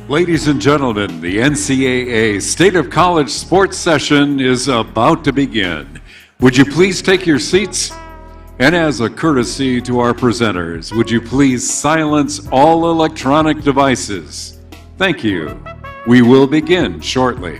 Ladies and gentlemen, the NCAA State of College Sports Session is about to begin. Would you please take your seats? And as a courtesy to our presenters, would you please silence all electronic devices? Thank you. We will begin shortly.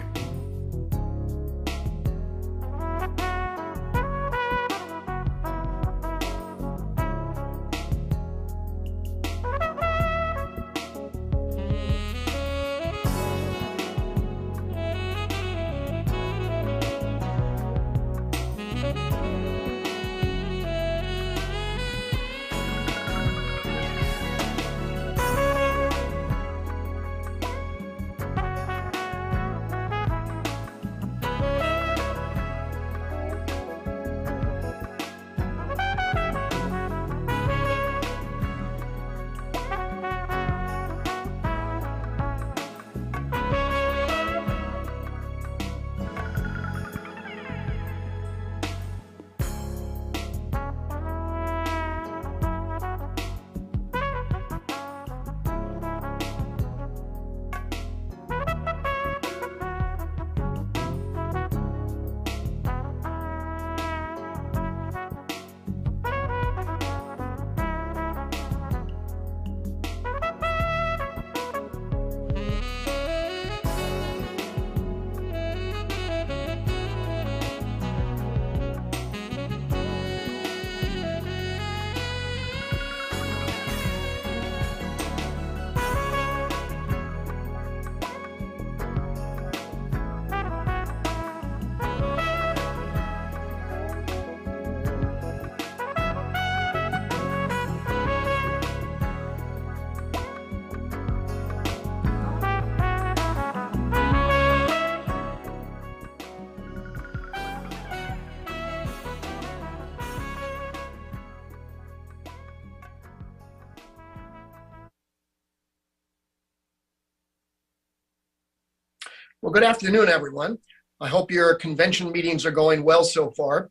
Well, good afternoon, everyone. I hope your convention meetings are going well so far.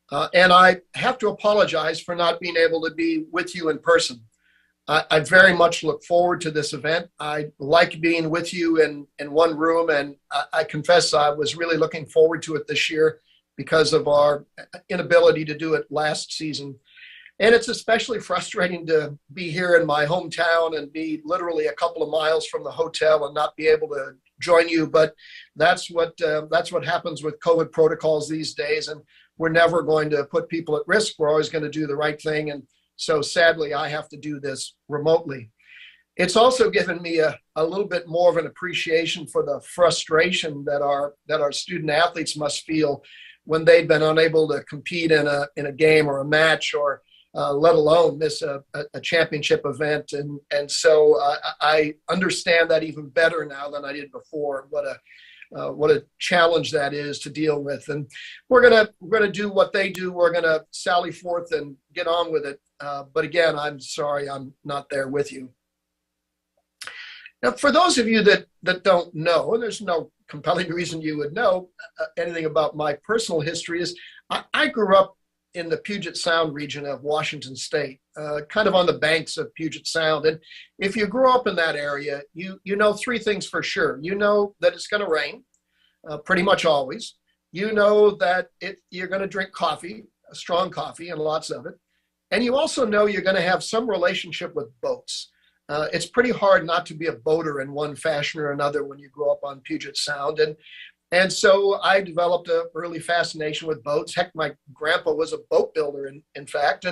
And I have to apologize for not being able to be with you in person. I very much look forward to this event. I like being with you in one room, and I confess I was really looking forward to it this year because of our inability to do it last season. And it's especially frustrating to be here in my hometown and be literally a couple of miles from the hotel and not be able to join you. But that's what happens with COVID protocols these days. And we're never going to put people at risk. We're always going to do the right thing. And so sadly, I have to do this remotely. It's also given me a little bit more of an appreciation for the frustration that our student athletes must feel when they've been unable to compete in a game or a match, or let alone miss a championship event. And so I understand that even better now than I did before, what a challenge that is to deal with. And we're gonna do what they do. We're gonna sally forth and get on with it. But again, I'm sorry I'm not there with you. Now, for those of you that don't know, and there's no compelling reason you would know anything about my personal history, is I grew up in the Puget Sound region of Washington State, kind of on the banks of Puget Sound. And if you grew up in that area, you know three things for sure. You know that it's going to rain, pretty much always. You know that you're going to drink coffee, strong coffee, and lots of it. And you also know you're going to have some relationship with boats. It's pretty hard not to be a boater in one fashion or another when you grow up on Puget Sound. And so I developed an early fascination with boats. Heck, my grandpa was a boat builder, in fact.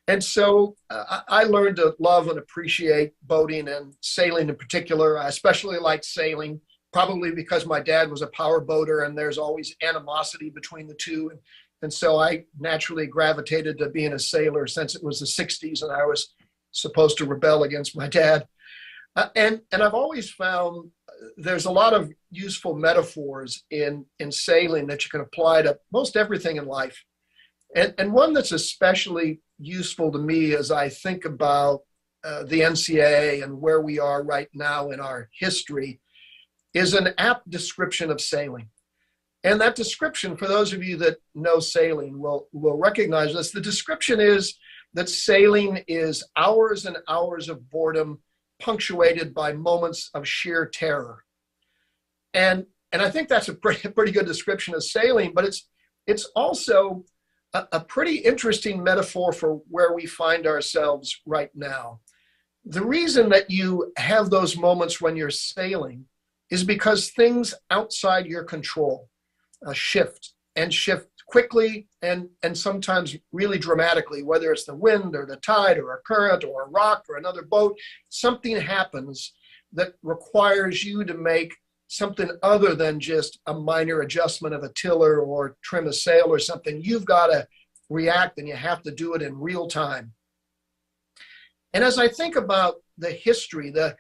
And so I learned to love and appreciate boating and sailing in particular. I especially liked sailing, probably because my dad was a power boater and there's always animosity between the two. And so I naturally gravitated to being a sailor since it was the 60s and I was supposed to rebel against my dad. And I've always found there's a lot of useful metaphors in sailing that you can apply to most everything in life. And one that's especially useful to me as I think about the NCAA and where we are right now in our history is an apt description of sailing. And that description, for those of you that know sailing, will recognize this. The description is that sailing is hours and hours of boredom punctuated by moments of sheer terror. And I think that's a pretty good description of sailing, but it's also a pretty interesting metaphor for where we find ourselves right now. The reason that you have those moments when you're sailing is because things outside your control shift quickly and sometimes really dramatically, whether it's the wind or the tide or a current or a rock or another boat. Something happens that requires you to make something other than just a minor adjustment of a tiller or trim a sail or something. You've got to react, and you have to do it in real time. And as I think about the history, the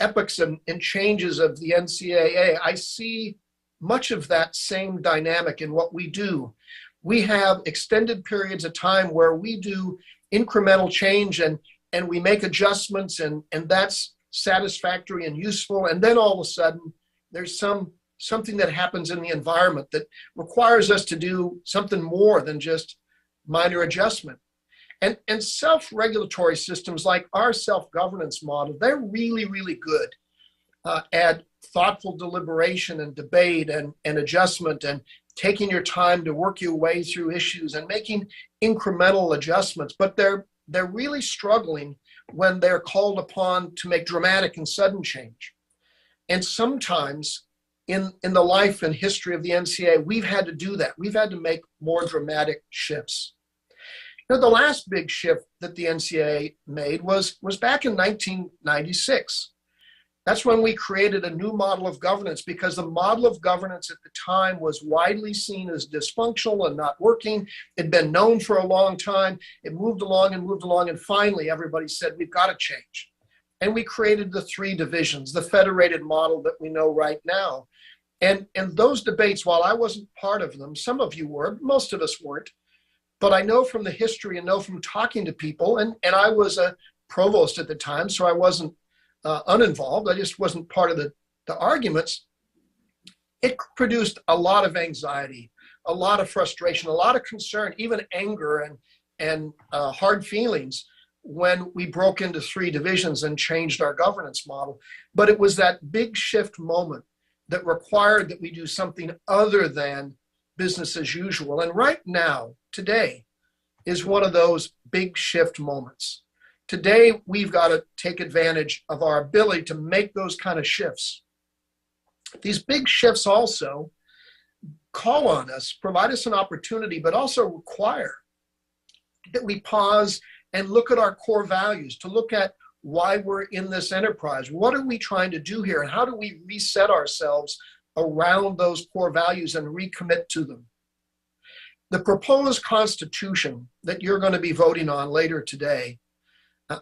epochs and changes of the NCAA, I see much of that same dynamic in what we do. We have extended periods of time where we do incremental change and we make adjustments, and that's satisfactory and useful. And then all of a sudden, there's something that happens in the environment that requires us to do something more than just minor adjustment. And self-regulatory systems like our self-governance model, they're really, really good at thoughtful deliberation and debate and adjustment and taking your time to work your way through issues and making incremental adjustments. But they're really struggling when they're called upon to make dramatic and sudden change. And sometimes in the life and history of the NCAA, we've had to do that. We've had to make more dramatic shifts. The last big shift that the NCAA made was back in 1996. That's when we created a new model of governance, because the model of governance at the time was widely seen as dysfunctional and not working. It'd been known for a long time. It moved along, and finally everybody said, we've got to change. And we created the 3 divisions, the federated model that we know right now. And those debates, while I wasn't part of them, some of you were, most of us weren't, but I know from the history and know from talking to people, and I was a provost at the time, so I wasn't uninvolved. I just wasn't part of the arguments. It produced a lot of anxiety, a lot of frustration, a lot of concern, even anger and hard feelings when we broke into 3 divisions and changed our governance model. But it was that big shift moment that required that we do something other than business as usual. And right now, today, is one of those big shift moments. Today, we've got to take advantage of our ability to make those kind of shifts. These big shifts also call on us, provide us an opportunity, but also require that we pause and look at our core values, to look at why we're in this enterprise. What are we trying to do here? And how do we reset ourselves around those core values and recommit to them? The proposed constitution that you're going to be voting on later today,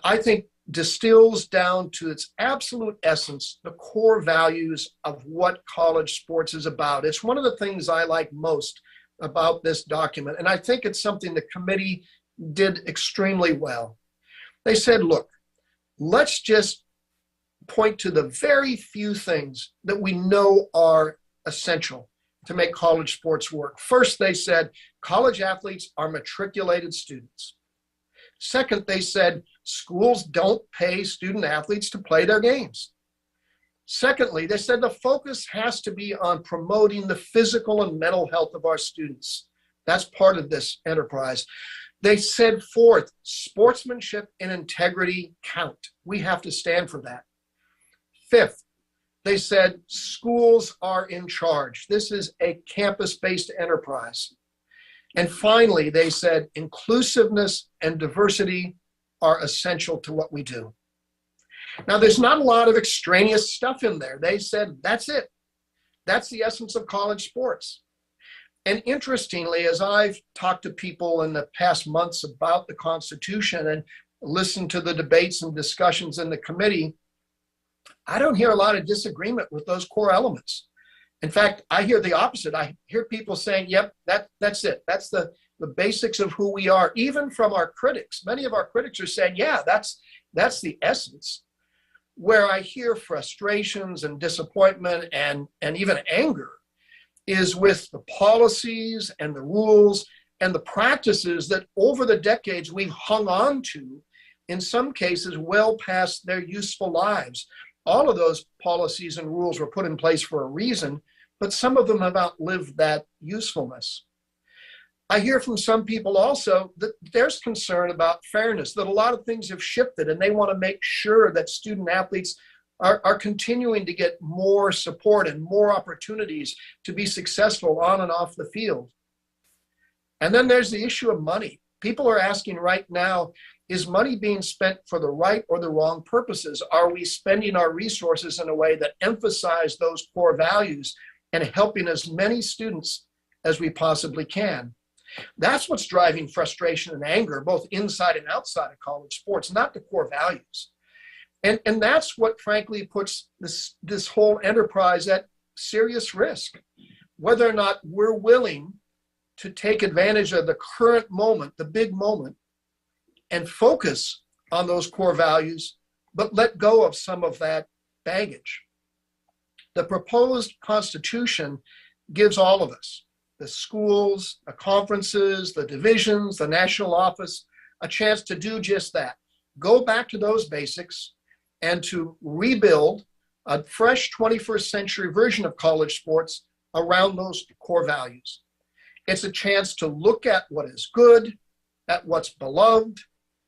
I think distills down to its absolute essence the core values of what college sports is about. It's one of the things I like most about this document, and I think it's something the committee did extremely well. They said, look, let's just point to the very few things that we know are essential to make college sports work. First, they said college athletes are matriculated students. Second, they said schools don't pay student athletes to play their games. Secondly, they said the focus has to be on promoting the physical and mental health of our students. That's part of this enterprise. They said, fourth, sportsmanship and integrity count. We have to stand for that. Fifth, they said schools are in charge. This is a campus-based enterprise. And finally, they said inclusiveness and diversity are essential to what we do. Now, there's not a lot of extraneous stuff in there. They said, that's it. That's the essence of college sports. And interestingly, as I've talked to people in the past months about the Constitution and listened to the debates and discussions in the committee, I don't hear a lot of disagreement with those core elements. In fact, I hear the opposite. I hear people saying, yep, that's it. That's the basics of who we are, even from our critics. Many of our critics are saying, yeah, that's the essence. Where I hear frustrations and disappointment and even anger is with the policies and the rules and the practices that over the decades we've hung on to in some cases well past their useful lives. All of those policies and rules were put in place for a reason, but some of them have outlived that usefulness. I hear from some people also that there's concern about fairness, that a lot of things have shifted and they want to make sure that student athletes are continuing to get more support and more opportunities to be successful on and off the field. And then there's the issue of money. People are asking right now, is money being spent for the right or the wrong purposes? Are we spending our resources in a way that emphasize those core values and helping as many students as we possibly can? That's what's driving frustration and anger, both inside and outside of college sports, not the core values. And that's what, frankly, puts this whole enterprise at serious risk. Whether or not we're willing to take advantage of the current moment, the big moment, and focus on those core values, but let go of some of that baggage. The proposed Constitution gives all of us, the schools, the conferences, the divisions, the national office, a chance to do just that. Go back to those basics and to rebuild a fresh 21st century version of college sports around those core values. It's a chance to look at what is good, at what's beloved,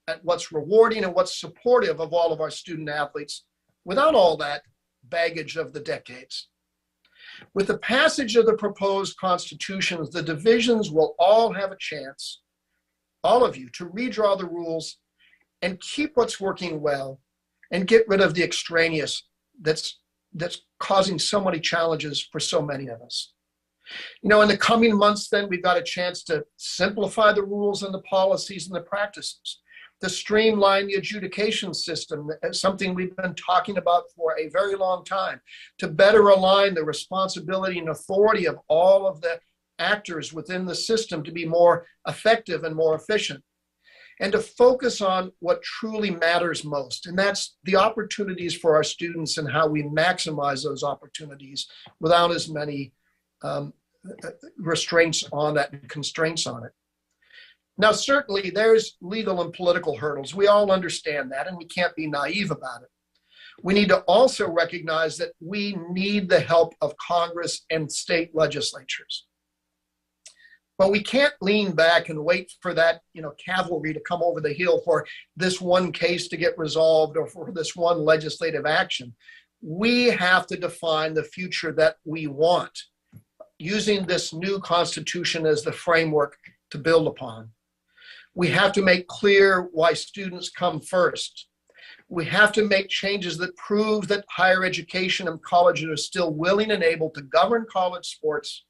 at what's rewarding and what's supportive of all of our student athletes without all that baggage of the decades. With the passage of the proposed constitutions, the divisions will all have a chance, all of you, to redraw the rules and keep what's working well and get rid of the extraneous that's causing so many challenges for so many of us. You know, in the coming months, then, we've got a chance to simplify the rules and the policies and the practices, to streamline the adjudication system, something we've been talking about for a very long time, to better align the responsibility and authority of all of the actors within the system to be more effective and more efficient, and to focus on what truly matters most. And that's the opportunities for our students and how we maximize those opportunities without as many restraints on that and constraints on it. Now, certainly there's legal and political hurdles. We all understand that, and we can't be naive about it. We need to also recognize that we need the help of Congress and state legislatures. But we can't lean back and wait for that, cavalry to come over the hill for this one case to get resolved or for this one legislative action. We have to define the future that we want, using this new Constitution as the framework to build upon. We have to make clear why students come first. We have to make changes that prove that higher education and colleges are still willing and able to govern college sports.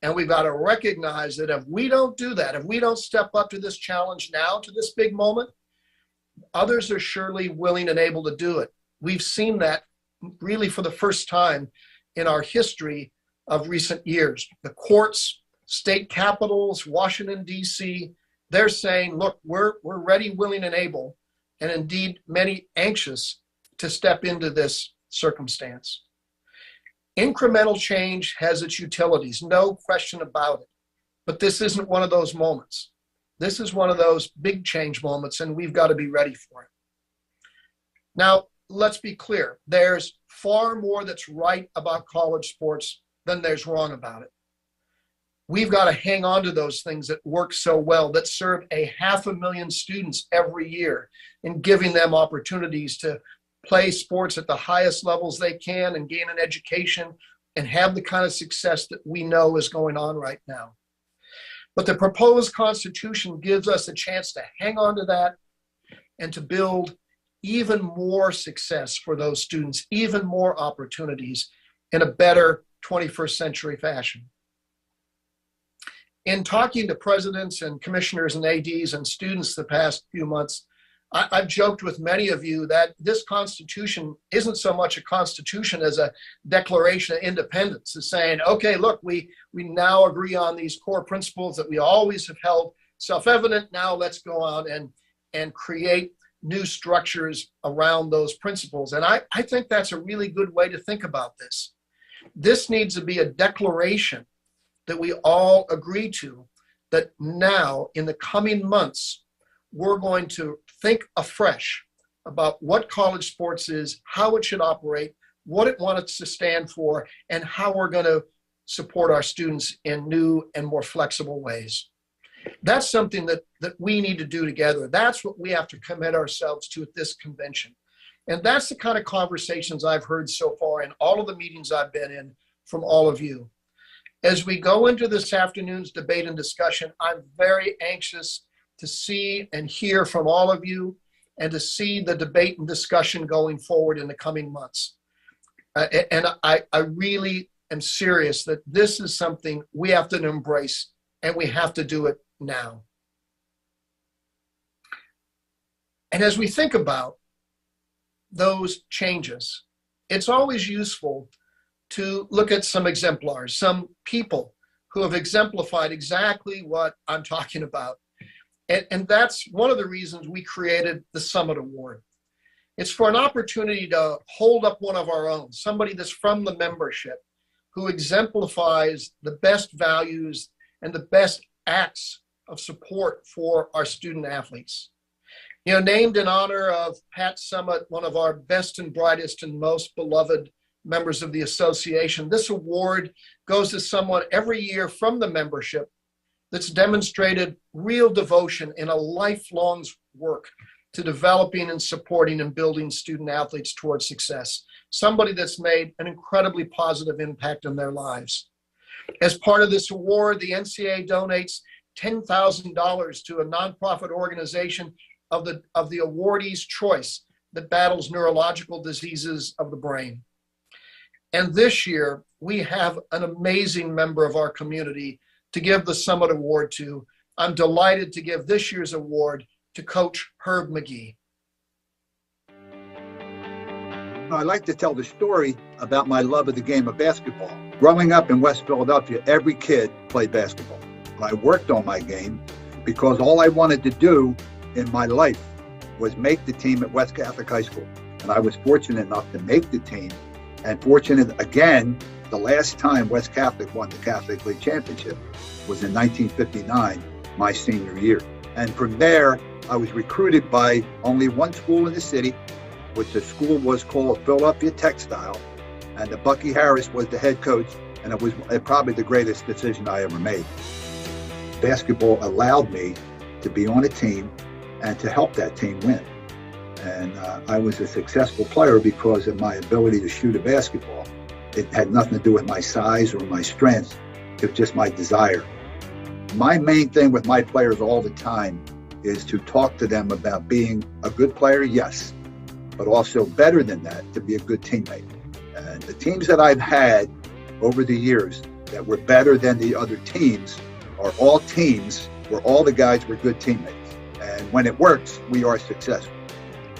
And we've got to recognize that if we don't do that, if we don't step up to this challenge now, to this big moment, others are surely willing and able to do it. We've seen that really for the first time in our history of recent years. The courts, state capitals, Washington, D.C., they're saying, look, we're ready, willing, and able, and indeed many anxious to step into this circumstance. Incremental change has its utilities, no question about it. But this isn't one of those moments. This is one of those big change moments, and we've got to be ready for it. Now, let's be clear. There's far more that's right about college sports than there's wrong about it. We've got to hang on to those things that work so well, that serve 500,000 students every year, in giving them opportunities to play sports at the highest levels they can and gain an education and have the kind of success that we know is going on right now. But the proposed Constitution gives us a chance to hang on to that and to build even more success for those students, even more opportunities in a better 21st century fashion. In talking to presidents and commissioners and ADs and students the past few months, I've joked with many of you that this Constitution isn't so much a Constitution as a Declaration of Independence. It's saying, okay, look, we now agree on these core principles that we always have held self-evident. Now let's go out and create new structures around those principles. And I think that's a really good way to think about this. This needs to be a declaration that we all agree to, that now in the coming months, we're going to think afresh about what college sports is, how it should operate, what it wants to stand for, and how we're going to support our students in new and more flexible ways. That's something that we need to do together. That's what we have to commit ourselves to at this convention. And that's the kind of conversations I've heard so far in all of the meetings I've been in from all of you. As we go into this afternoon's debate and discussion, I'm very anxious to see and hear from all of you and to see the debate and discussion going forward in the coming months. And I really am serious that this is something we have to embrace, and we have to do it now. And as we think about those changes, it's always useful to look at some exemplars, some people who have exemplified exactly what I'm talking about. And that's one of the reasons we created the Summitt Award. It's for an opportunity to hold up one of our own, somebody that's from the membership, who exemplifies the best values and the best acts of support for our student athletes. You know, named in honor of Pat Summitt, one of our best and brightest and most beloved members of the association, this award goes to someone every year from the membership that's demonstrated real devotion in a lifelong work to developing and supporting and building student athletes towards success. Somebody that's made an incredibly positive impact in their lives. As part of this award, the NCAA donates $10,000 to a nonprofit organization of the awardee's choice that battles neurological diseases of the brain. And this year, we have an amazing member of our community to give the Summitt Award to. I'm delighted to give this year's award to Coach Herb McGee. I like to tell the story about my love of the game of basketball. Growing up in West Philadelphia, every kid played basketball. I worked on my game because all I wanted to do in my life was make the team at West Catholic High School. And I was fortunate enough to make the team, and fortunate again, the last time West Catholic won the Catholic League Championship was in 1959, my senior year. And from there, I was recruited by only one school in the city, which the school was called Philadelphia Textile, and Bucky Harris was the head coach, and it was probably the greatest decision I ever made. Basketball allowed me to be on a team and to help that team win. And I was a successful player because of my ability to shoot a basketball. It had nothing to do with my size or my strength, it was just my desire. My main thing with my players all the time is to talk to them about being a good player, yes, but also better than that, to be a good teammate. And the teams that I've had over the years that were better than the other teams are all teams where all the guys were good teammates. And when it works, we are successful.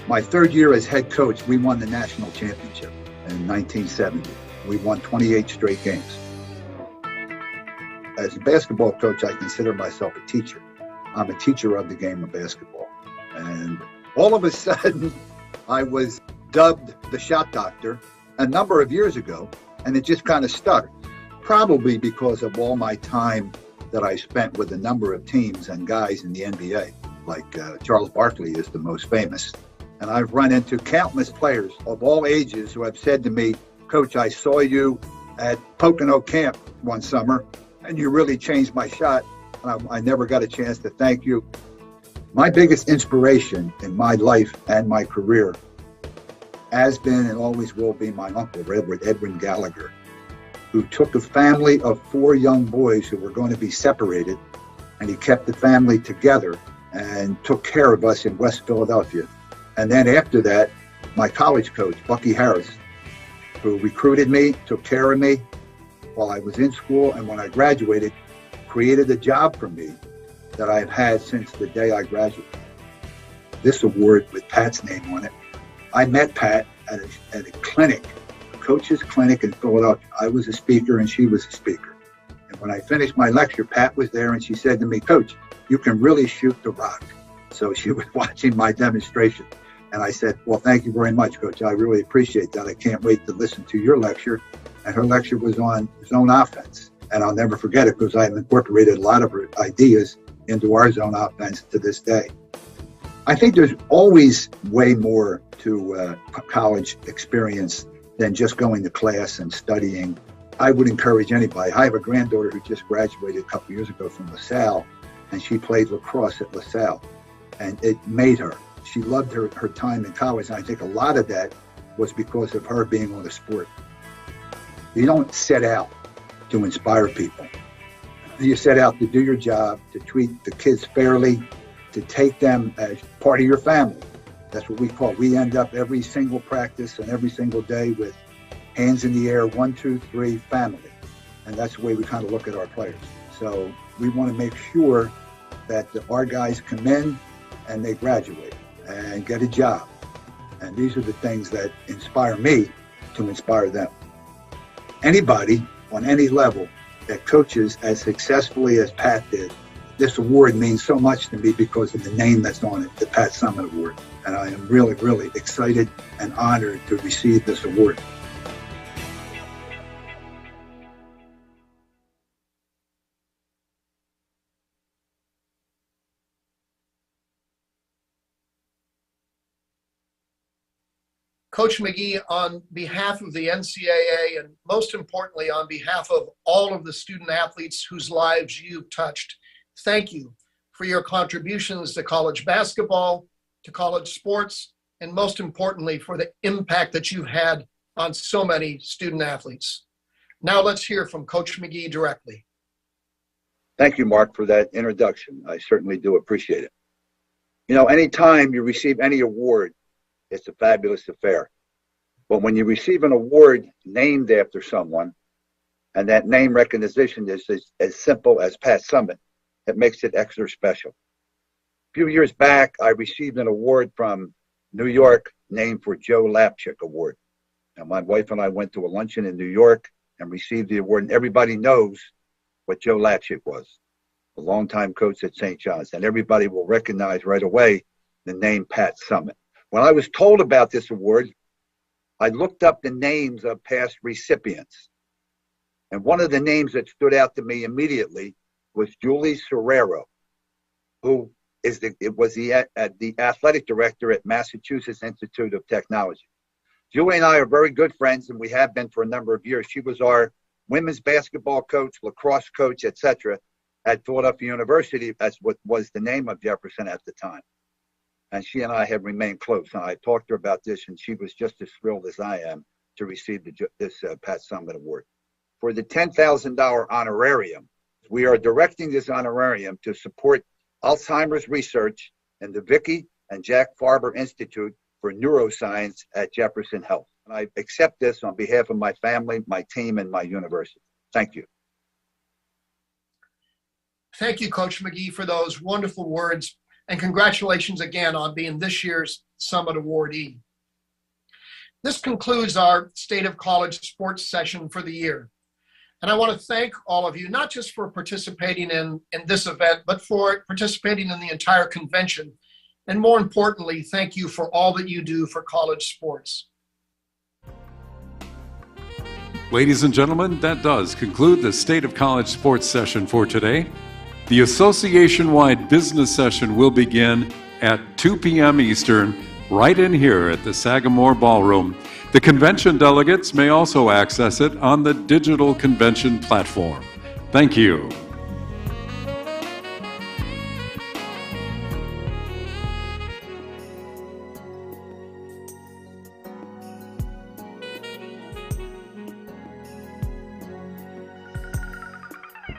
My third year as head coach, we won the national championship in 1970. We won 28 straight games. As a basketball coach, I consider myself a teacher. I'm a teacher of the game of basketball. And all of a sudden, I was dubbed the shot doctor a number of years ago, and it just kind of stuck. Probably because of all my time that I spent with a number of teams and guys in the NBA, like Charles Barkley is the most famous. And I've run into countless players of all ages who have said to me, Coach, I saw you at Pocono camp one summer, and you really changed my shot. I never got a chance to thank you. My biggest inspiration in my life and my career has been and always will be my uncle, Reverend Edwin Gallagher, who took a family of 4 young boys who were going to be separated, and he kept the family together and took care of us in West Philadelphia. And then after that, my college coach, Bucky Harris, who recruited me, took care of me while I was in school, and when I graduated, created a job for me that I've had since the day I graduated. This award with Pat's name on it. I met Pat at a clinic, a coach's clinic in Philadelphia. I was a speaker and she was a speaker. And when I finished my lecture, Pat was there and she said to me, Coach, you can really shoot the rock. So she was watching my demonstration. And I said, well, thank you very much, Coach. I really appreciate that. I can't wait to listen to your lecture. And her lecture was on zone offense. And I'll never forget it because I've incorporated a lot of her ideas into our zone offense to this day. I think there's always way more to college experience than just going to class and studying. I would encourage anybody. I have a granddaughter who just graduated a couple years ago from LaSalle, and she played lacrosse at LaSalle, and it made her. She loved her time in college, and I think a lot of that was because of her being on the sport. You don't set out to inspire people. You set out to do your job, to treat the kids fairly, to take them as part of your family. That's what we call it. We end up every single practice and every single day with hands in the air, 1, 2, 3, family. And that's the way we kind of look at our players. So we want to make sure that our guys come in and they graduate and get a job. And these are the things that inspire me to inspire them. Anybody on any level that coaches as successfully as Pat did, this award means so much to me because of the name that's on it, the Pat Summitt Award. And I am really, really excited and honored to receive this award. Coach McGee, on behalf of the NCAA and most importantly, on behalf of all of the student athletes whose lives you've touched, thank you for your contributions to college basketball, to college sports, and most importantly, for the impact that you've had on so many student athletes. Now let's hear from Coach McGee directly. Thank you, Mark, for that introduction. I certainly do appreciate it. You know, anytime you receive any award, it's a fabulous affair. But when you receive an award named after someone, and that name recognition is as simple as Pat Summitt, it makes it extra special. A few years back, I received an award from New York named for Joe Lapchick Award. And my wife and I went to a luncheon in New York and received the award. And everybody knows what Joe Lapchick was, a longtime coach at St. John's. And everybody will recognize right away the name Pat Summitt. When I was told about this award, I looked up the names of past recipients. And one of the names that stood out to me immediately was Julie Serrero, who was the athletic director at Massachusetts Institute of Technology. Julie and I are very good friends, and we have been for a number of years. She was our women's basketball coach, lacrosse coach, etc., at Philadelphia University. That's what was the name of Jefferson at the time. And she and I have remained close. And I talked to her about this, and she was just as thrilled as I am to receive this Pat Summitt Award. For the $10,000 honorarium, we are directing this honorarium to support Alzheimer's research in the Vicky and Jack Farber Institute for Neuroscience at Jefferson Health. And I accept this on behalf of my family, my team, and my university. Thank you. Thank you, Coach McGee, for those wonderful words. And congratulations again on being this year's Summitt awardee. This concludes our State of College sports session for the year. And I want to thank all of you, not just for participating in this event, but for participating in the entire convention. And more importantly, thank you for all that you do for college sports. Ladies and gentlemen, that does conclude the State of College sports session for today. The association-wide business session will begin at 2 p.m. Eastern, right in here at the Sagamore Ballroom. The convention delegates may also access it on the digital convention platform. Thank you.